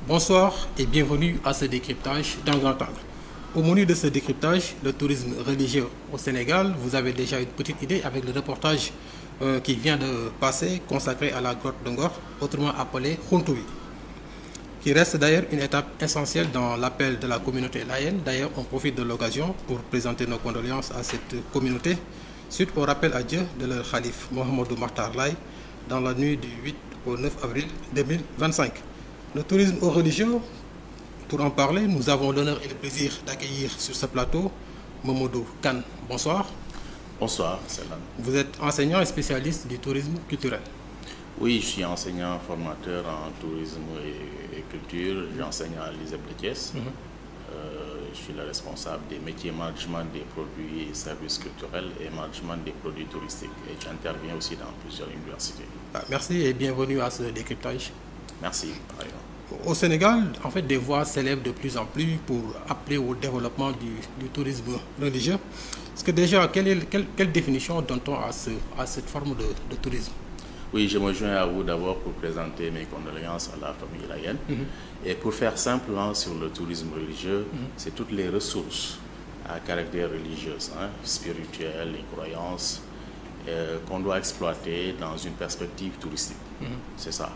Bonsoir et bienvenue à ce décryptage d'un grand angle. Au menu de ce décryptage, le tourisme religieux au Sénégal, vous avez déjà une petite idée avec le reportage qui vient de passer consacré à la grotte de Ngor, autrement appelée Khountoubi, qui reste d'ailleurs une étape essentielle dans l'appel de la communauté layène. D'ailleurs, on profite de l'occasion pour présenter nos condoléances à cette communauté suite au rappel à Dieu de leur calife Mohamedou Makhtar Laye dans la nuit du 8 au 9 avril 2025. Le tourisme religieux, pour en parler, nous avons l'honneur et le plaisir d'accueillir sur ce plateau Mamadou Kane. Bonsoir. Bonsoir, Céline. Vous êtes enseignant et spécialiste du tourisme culturel. Oui, je suis enseignant formateur en tourisme et culture. J'enseigne à l'ISEP de Thiès. Je suis le responsable des métiers management des produits et services culturels et management des produits touristiques. Et j'interviens aussi dans plusieurs universités. Merci et bienvenue à ce décryptage. Merci. Au Sénégal, en fait, des voix s'élèvent de plus en plus pour appeler au développement du tourisme religieux. Est-ce que déjà, quelle définition donne-t-on à cette forme de tourisme? Oui, je me joins à vous d'abord pour présenter mes condoléances à la famille layène. Et pour faire simplement sur le tourisme religieux, c'est toutes les ressources à caractère religieux, spirituel, les croyances, qu'on doit exploiter dans une perspective touristique. C'est ça.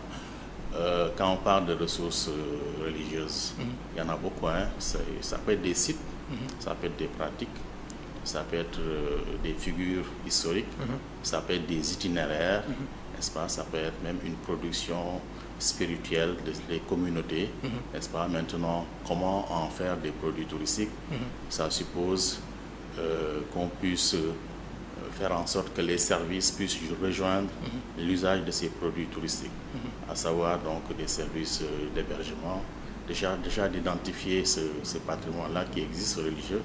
Quand on parle de ressources religieuses, il y en a beaucoup. Ça peut être des sites, ça peut être des pratiques, ça peut être des figures historiques, ça peut être des itinéraires, n'est-ce pas? Ça peut être même une production spirituelle des communautés, n'est-ce pas? Maintenant, comment en faire des produits touristiques? Ça suppose qu'on puisse faire en sorte que les services puissent rejoindre l'usage de ces produits touristiques, à savoir donc des services d'hébergement, déjà d'identifier ce patrimoine-là qui existe religieux,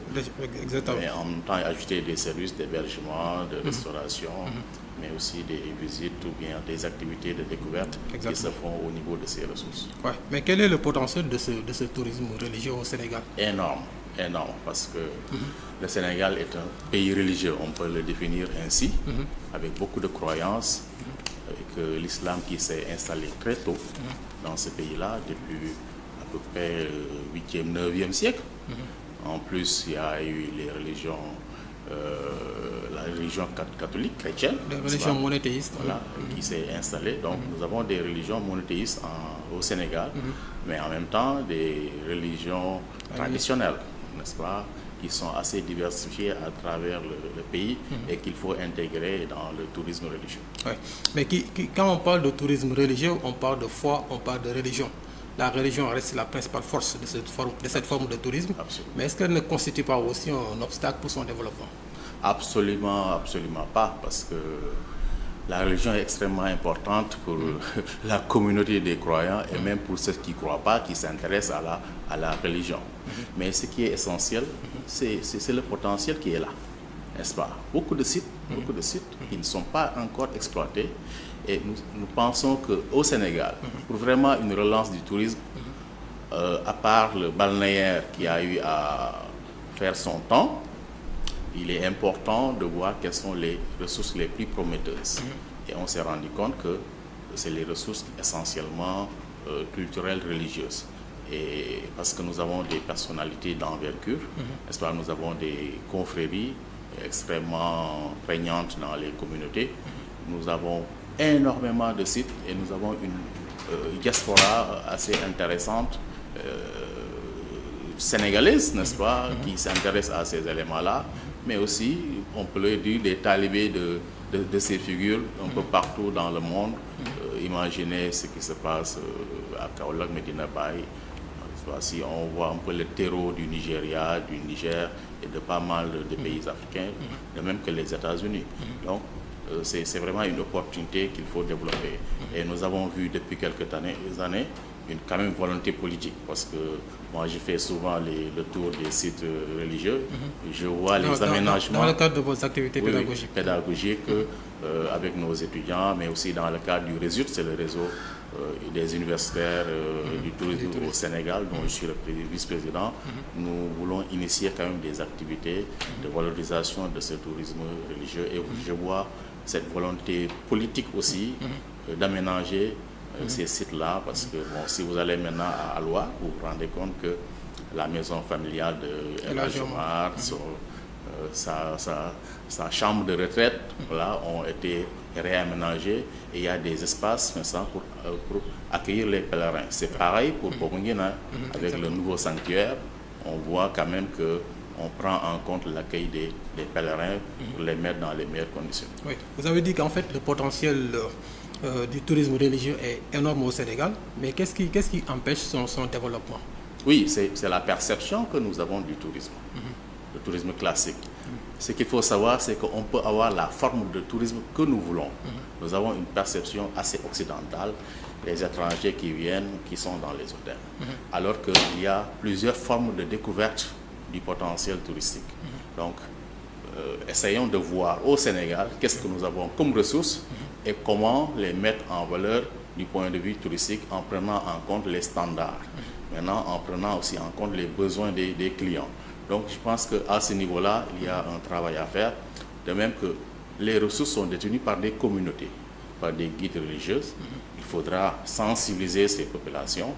Exactement. mais en même temps ajouter des services d'hébergement, de restauration, mais aussi des visites ou bien des activités de découverte qui se font au niveau de ces ressources. Ouais. Mais quel est le potentiel de ce tourisme religieux au Sénégal? Énorme, parce que le Sénégal est un pays religieux, on peut le définir ainsi, avec beaucoup de croyances, avec l'islam qui s'est installé très tôt dans ce pays-là, depuis à peu près le 8e, 9e siècle. En plus, il y a eu les religions, la religion catholique, chrétienne, la religion monothéiste, voilà, qui s'est installée. Donc, nous avons des religions monothéistes au Sénégal, mais en même temps des religions traditionnelles, n'est-ce pas, qui sont assez diversifiées à travers le pays et qu'il faut intégrer dans le tourisme religieux. Ouais. Mais quand on parle de tourisme religieux, on parle de foi, on parle de religion. La religion reste la principale force de cette forme de tourisme. Absolument. Mais est-ce qu'elle ne constitue pas aussi un obstacle pour son développement? Absolument pas, parce que la religion est extrêmement importante pour la communauté des croyants et même pour ceux qui ne croient pas, qui s'intéressent à la religion. Mais ce qui est essentiel, c'est le potentiel qui est là, n'est-ce pas? Beaucoup de sites qui ne sont pas encore exploités. Et nous pensons qu'au Sénégal, pour vraiment une relance du tourisme, à part le balnéaire qui a eu à faire son temps, il est important de voir quelles sont les ressources les plus prometteuses. Et on s'est rendu compte que c'est les ressources essentiellement culturelles, religieuses. Et parce que nous avons des personnalités d'envergure, n'est-ce pas? Nous avons des confréries extrêmement prégnantes dans les communautés. Nous avons énormément de sites et nous avons une diaspora assez intéressante sénégalaise, n'est-ce pas, qui s'intéresse à ces éléments-là, mais aussi, on peut le dire, des talibés de ces figures un peu partout dans le monde. Imaginez ce qui se passe à Kaolack, Medina Baye. Si on voit un peu le terreau du Nigeria, du Niger et de pas mal de pays africains, de même que les États-Unis. Donc, c'est vraiment une opportunité qu'il faut développer. Et nous avons vu depuis quelques années une quand même volonté politique, parce que moi je fais souvent le tour des sites religieux, je vois les aménagements. Dans le cadre de vos activités pédagogiques avec nos étudiants, mais aussi dans le cadre du RESUT, c'est le réseau des universitaires du tourisme au Sénégal, dont je suis le vice-président. Nous voulons initier quand même des activités de valorisation de ce tourisme religieux, et je vois cette volonté politique aussi d'aménager ces sites-là, parce que bon, si vous allez maintenant à Aloua, vous vous rendez compte que la maison familiale de El Hadji Omar, sa chambre de retraite, voilà, ont été réaménagées et il y a des espaces maintenant pour accueillir les pèlerins. C'est pareil pour Bogunguina, avec le nouveau sanctuaire, on voit quand même que on prend en compte l'accueil des pèlerins pour les mettre dans les meilleures conditions. Oui. Vous avez dit qu'en fait le potentiel du tourisme religieux est énorme au Sénégal, mais qu'est-ce qui empêche son développement? Oui, c'est la perception que nous avons du tourisme, le tourisme classique. Ce qu'il faut savoir, c'est qu'on peut avoir la forme de tourisme que nous voulons. Nous avons une perception assez occidentale, les étrangers qui viennent, qui sont dans les hôtels. Alors qu'il y a plusieurs formes de découverte du potentiel touristique. Donc, essayons de voir au Sénégal qu'est-ce que nous avons comme ressources et comment les mettre en valeur du point de vue touristique en prenant en compte les standards. Maintenant, en prenant aussi en compte les besoins des clients. Donc, je pense qu'à ce niveau-là, il y a un travail à faire. De même que les ressources sont détenues par des communautés, par des guides religieuses. Il faudra sensibiliser ces populations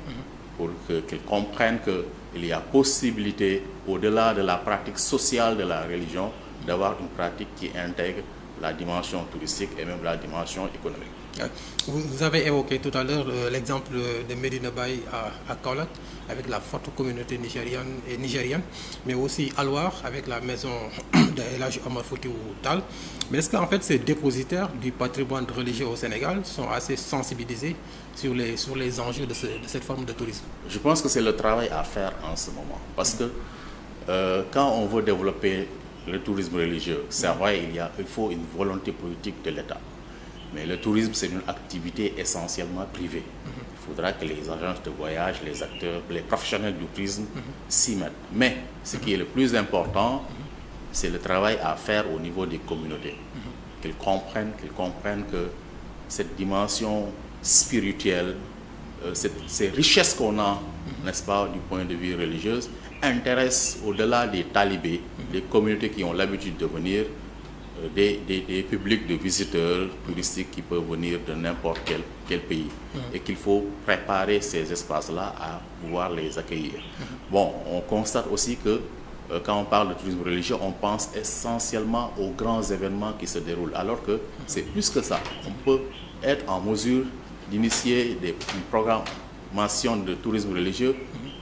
pour qu'ils comprennent qu'il y a possibilité, au-delà de la pratique sociale de la religion, d'avoir une pratique qui intègre la dimension touristique et même la dimension économique. Vous avez évoqué tout à l'heure l'exemple de Medina Baye à Kaolack, avec la forte communauté nigérienne, mais aussi à Loire avec la maison de El Hadji Omar Foutiyou Tall. Mais est-ce qu'en fait ces dépositaires du patrimoine religieux au Sénégal sont assez sensibilisés sur les enjeux de cette forme de tourisme? Je pense que c'est le travail à faire en ce moment. Parce que quand on veut développer le tourisme religieux, c'est vrai, il faut une volonté politique de l'État. Mais le tourisme, c'est une activité essentiellement privée. Il faudra que les agences de voyage, les acteurs, les professionnels du tourisme s'y mettent. Mais ce qui est le plus important, c'est le travail à faire au niveau des communautés. Qu'ils comprennent que cette dimension spirituelle, ces richesses qu'on a, n'est-ce pas, du point de vue religieux, intéressent au-delà des talibés, les communautés qui ont l'habitude de venir, des publics de visiteurs touristiques qui peuvent venir de n'importe quel pays et qu'il faut préparer ces espaces-là à pouvoir les accueillir. Bon, on constate aussi que quand on parle de tourisme religieux, on pense essentiellement aux grands événements qui se déroulent, alors que c'est plus que ça. On peut être en mesure d'initier une programmation de tourisme religieux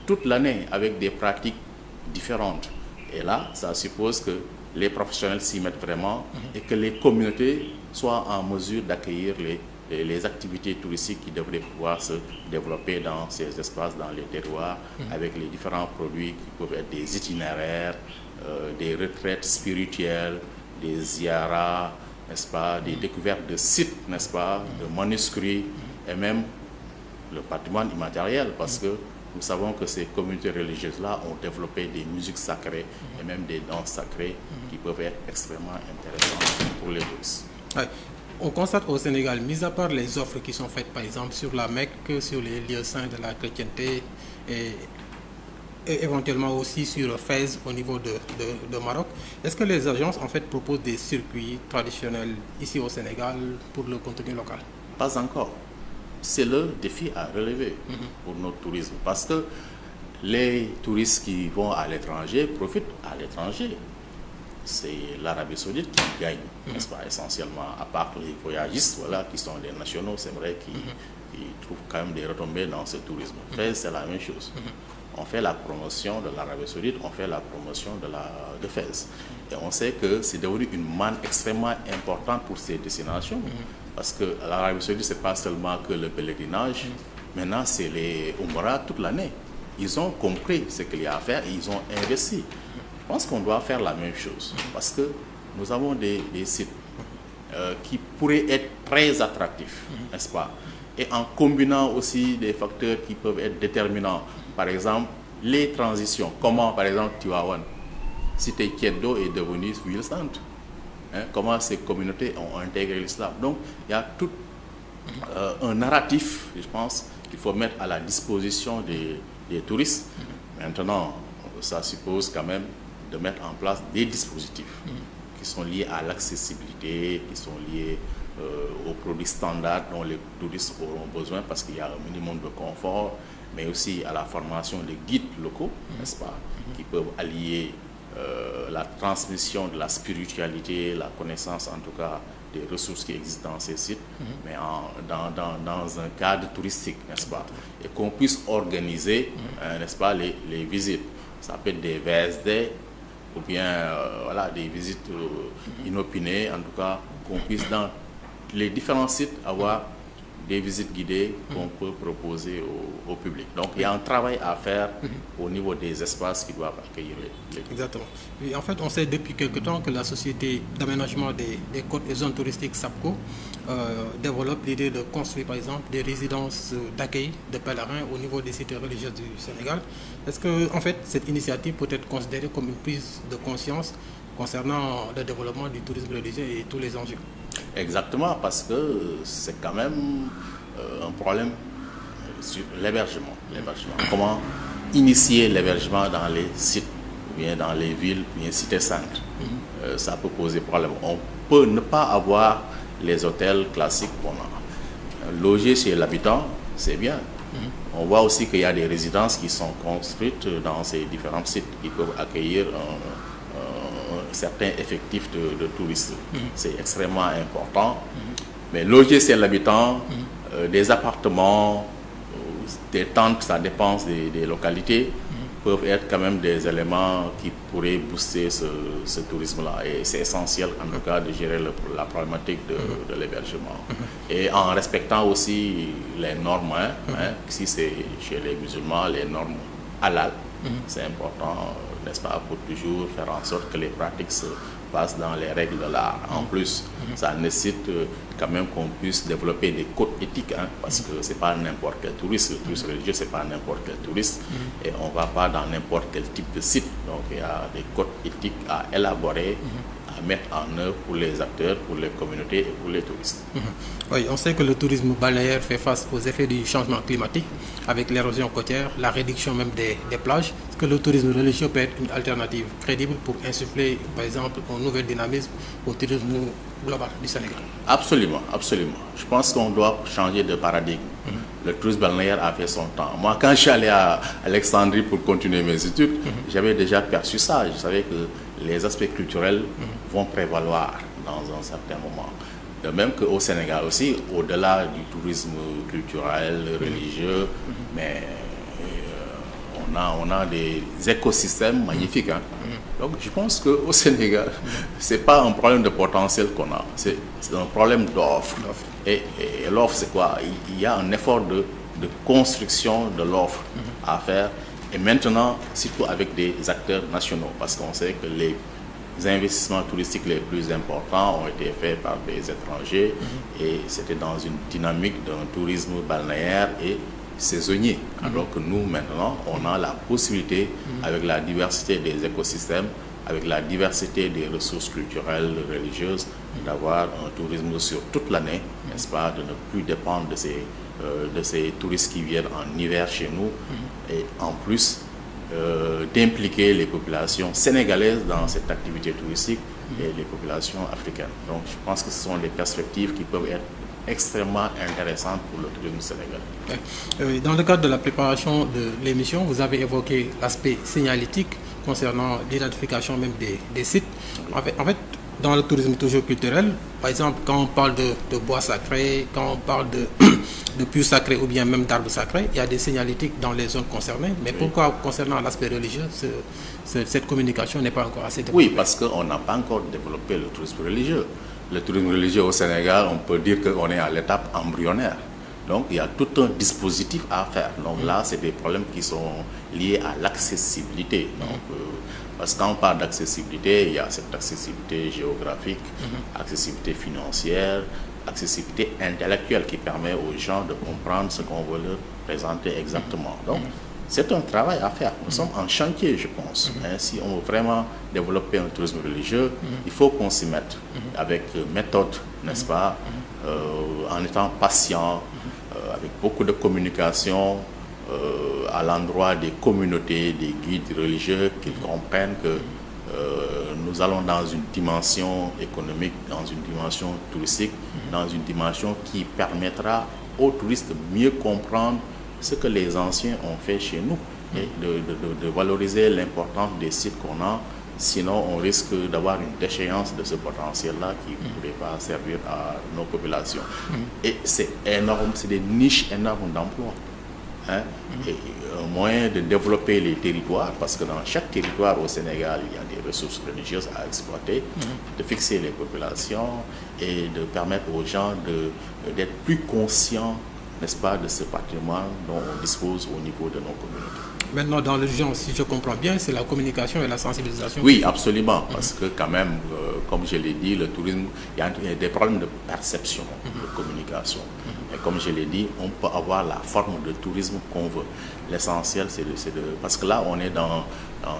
toute l'année avec des pratiques différentes. Et là, ça suppose que les professionnels s'y mettent vraiment et que les communautés soient en mesure d'accueillir les activités touristiques qui devraient pouvoir se développer dans ces espaces, dans les terroirs, avec les différents produits qui peuvent être des itinéraires, des retraites spirituelles, des ziyaras, n'est-ce pas, des découvertes de sites, n'est-ce pas, de manuscrits et même le patrimoine immatériel, parce que nous savons que ces communautés religieuses-là ont développé des musiques sacrées et même des danses sacrées qui peuvent être extrêmement intéressantes pour les touristes. Ouais. On constate au Sénégal, mis à part les offres qui sont faites par exemple sur la Mecque, sur les lieux saints de la chrétienté et éventuellement aussi sur Fès au niveau de Maroc, est-ce que les agences en fait proposent des circuits traditionnels ici au Sénégal pour le contenu local? Pas encore. C'est le défi à relever pour notre tourisme, parce que les touristes qui vont à l'étranger profitent à l'étranger. C'est l'Arabie Saoudite qui gagne, n'est-ce pas, essentiellement, à part les voyagistes, voilà, qui sont des nationaux, c'est vrai, qui trouvent quand même des retombées dans ce tourisme. Fès, c'est la même chose. On fait la promotion de l'Arabie Saoudite, on fait la promotion de Fès. Et on sait que c'est devenu une manne extrêmement importante pour ces destinations. Parce que l'Arabie Saoudite, ce n'est pas seulement que le pèlerinage, maintenant c'est les Umrah toute l'année. Ils ont compris ce qu'il y a à faire et ils ont investi. Je pense qu'on doit faire la même chose, parce que nous avons des sites qui pourraient être très attractifs, n'est-ce pas? Et en combinant aussi des facteurs qui peuvent être déterminants. Par exemple, les transitions. Comment, par exemple, Tivaouane, Cité Tieddo est devenue ville sainte. Comment ces communautés ont intégré l'islam. Donc, il y a tout un narratif, je pense, qu'il faut mettre à la disposition des touristes. Maintenant, ça suppose quand même de mettre en place des dispositifs qui sont liés à l'accessibilité, qui sont liés aux produits standards dont les touristes auront besoin parce qu'il y a un minimum de confort, mais aussi à la formation des guides locaux, n'est-ce pas, qui peuvent allier la transmission de la spiritualité, la connaissance en tout cas des ressources qui existent dans ces sites, mais dans un cadre touristique, n'est-ce pas, et qu'on puisse organiser, n'est-ce pas, les visites. Ça peut être des VSD ou bien voilà, des visites inopinées, en tout cas, qu'on puisse dans les différents sites avoir des visites guidées qu'on peut proposer au public. Donc, il y a un travail à faire au niveau des espaces qui doivent accueillir les Exactement. Et en fait, on sait depuis quelque temps que la société d'aménagement des côtes et zones touristiques SAPCO développe l'idée de construire, par exemple, des résidences d'accueil de pèlerins au niveau des sites religieux du Sénégal. Est-ce que, en fait, cette initiative peut être considérée comme une prise de conscience concernant le développement du tourisme religieux et tous les enjeux? Exactement, parce que c'est quand même un problème sur l'hébergement. Comment initier l'hébergement dans les sites, ou bien dans les villes, ou bien cités-centres. Ça peut poser problème. On peut ne pas avoir les hôtels classiques qu'on a. Loger chez l'habitant, c'est bien. On voit aussi qu'il y a des résidences qui sont construites dans ces différents sites qui peuvent accueillir un certain effectif de touristes. C'est extrêmement important. Mais loger chez l'habitant, des appartements, des tentes, ça dépend des localités, peuvent être quand même des éléments qui pourraient booster ce tourisme-là. Et c'est essentiel, en tout cas, de gérer la problématique de l'hébergement. Et en respectant aussi les normes, si c'est chez les musulmans, les normes halal, c'est important, n'est-ce pas, pour toujours faire en sorte que les pratiques se passent dans les règles de l'art. En plus, ça nécessite quand même qu'on puisse développer des codes éthiques, parce que c'est pas n'importe quel touriste. Le touriste religieux, c'est pas n'importe quel touriste, et on va pas dans n'importe quel type de site. Donc il y a des codes éthiques à élaborer, à mettre en œuvre pour les acteurs, pour les communautés et pour les touristes. Oui, on sait que le tourisme balnéaire fait face aux effets du changement climatique, avec l'érosion côtière, la réduction même des plages. Est-ce que le tourisme religieux peut être une alternative crédible pour insuffler, par exemple, un nouvel dynamisme au tourisme global du Sénégal? Absolument, absolument. Je pense qu'on doit changer de paradigme. Le tourisme balnéaire a fait son temps. Moi, quand je suis allé à Alexandrie pour continuer mes études, j'avais déjà perçu ça. Je savais que les aspects culturels vont prévaloir dans un certain moment. De même qu'au Sénégal aussi, au-delà du tourisme culturel, religieux, mais on a des écosystèmes magnifiques. Donc je pense qu'au Sénégal, ce n'est pas un problème de potentiel qu'on a, c'est un problème d'offre. Et l'offre, c'est quoi? Il y a un effort de construction de l'offre à faire. Et maintenant, surtout avec des acteurs nationaux, parce qu'on sait que les investissements touristiques les plus importants ont été faits par des étrangers, et c'était dans une dynamique d'un tourisme balnéaire et saisonnier. Alors que nous, maintenant, on a la possibilité, avec la diversité des écosystèmes, avec la diversité des ressources culturelles, religieuses, d'avoir un tourisme sur toute l'année, n'est-ce pas, de ne plus dépendre de ces touristes qui viennent en hiver chez nous, et en plus d'impliquer les populations sénégalaises dans cette activité touristique et les populations africaines. Donc je pense que ce sont des perspectives qui peuvent être extrêmement intéressantes pour le tourisme sénégalais. Dans le cadre de la préparation de l'émission, vous avez évoqué l'aspect signalétique concernant l'identification même des sites. En fait, dans le tourisme toujours culturel, par exemple, quand on parle de bois sacrés, quand on parle de puits sacrés ou bien même d'arbres sacrés, il y a des signalétiques dans les zones concernées. Mais pourquoi, concernant l'aspect religieux, cette communication n'est pas encore assez développée? Oui, parce qu'on n'a pas encore développé le tourisme religieux. Le tourisme religieux au Sénégal, on peut dire qu'on est à l'étape embryonnaire. Donc, il y a tout un dispositif à faire. Donc là, c'est des problèmes qui sont liés à l'accessibilité. Donc, parce que quand on parle d'accessibilité, il y a cette accessibilité géographique, accessibilité financière, accessibilité intellectuelle qui permet aux gens de comprendre ce qu'on veut leur présenter exactement. Donc, c'est un travail à faire. Nous sommes en chantier, je pense. Si on veut vraiment développer un tourisme religieux, il faut qu'on s'y mette avec méthode, n'est-ce pas, en étant patient, avec beaucoup de communication à l'endroit des communautés, des guides religieux, qui comprennent que nous allons dans une dimension économique, dans une dimension touristique, dans une dimension qui permettra aux touristes de mieux comprendre ce que les anciens ont fait chez nous et de valoriser l'importance des sites qu'on a. Sinon, on risque d'avoir une déchéance de ce potentiel-là qui ne pourrait pas servir à nos populations. Et c'est énorme, c'est des niches énormes d'emplois. Hein? Et un moyen de développer les territoires, parce que dans chaque territoire au Sénégal, il y a des ressources religieuses à exploiter, de fixer les populations et de permettre aux gens d'être plus conscients, n'est-ce pas, de ce patrimoine dont on dispose au niveau de nos communautés. Maintenant, dans le genre, si je comprends bien, c'est la communication et la sensibilisation. Oui, absolument, parce que quand même, comme je l'ai dit, le tourisme, il y a des problèmes de perception, de communication. Et comme je l'ai dit, on peut avoir la forme de tourisme qu'on veut. L'essentiel, c'est de... Parce que là, on est dans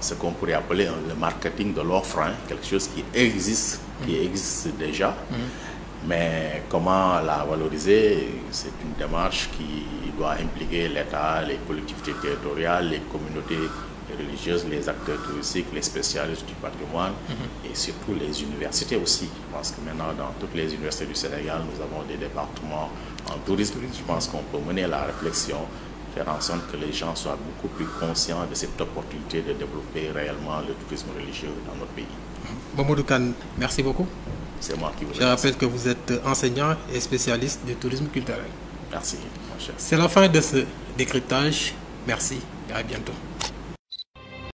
ce qu'on pourrait appeler le marketing de l'offre, hein, quelque chose qui existe déjà. Mais comment la valoriser, c'est une démarche qui doit impliquer l'État, les collectivités territoriales, les communautés religieuses, les acteurs touristiques, les spécialistes du patrimoine et surtout les universités aussi. Je pense que maintenant, dans toutes les universités du Sénégal, nous avons des départements en tourisme. Je pense qu'on peut mener la réflexion, faire en sorte que les gens soient beaucoup plus conscients de cette opportunité de développer réellement le tourisme religieux dans notre pays. Mamadou Kane, merci beaucoup. C'est moi qui vous remercie. Je rappelle que vous êtes enseignant et spécialiste du tourisme culturel. Merci, mon cher. C'est la fin de ce décryptage. Merci et à bientôt.